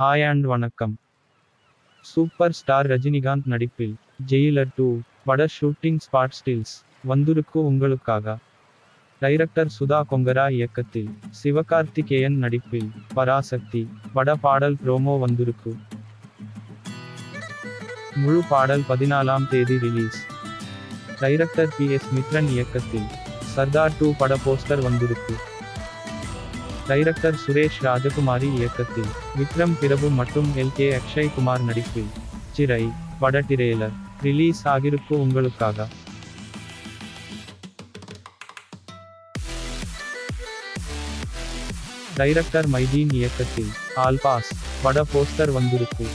Hi and வணக்கம். Super star Rajinikanth நடிப்பில் Jailer 2 பட ஷூட்டிங் ஸ்பாட் ஸ்டில்ஸ் வந்திருக்கு உங்களுக்காக. டைரக்டர் சுதா கொங்கரா இயக்கத்தில் சிவகார்த்திகேயன் நடிப்பில் பராசக்தி பட பாடல் ப்ரோமோ வந்திருக்கு. முழு பாடல் 14ஆம் தேதி ரிலீஸ். டைரக்டர் PS மித்ரன் இயக்கத்தில் சர்தார் 2 பட போஸ்டர் வந்திருக்கு. டைரக்டர் சுரேஷ் ராஜகுமாரி இயக்கத்தில் விக்ரம் பிரபு மற்றும் LK அக்ஷய் குமார் நடிப்பில் சிறை பட டிரெய்லர் ரிலீஸ் ஆகிருக்கு உங்களுக்காக. டைரக்டர் மைதீன் இயக்கத்தில் ஆல்பாஸ் பட போஸ்டர் வந்திருக்கு.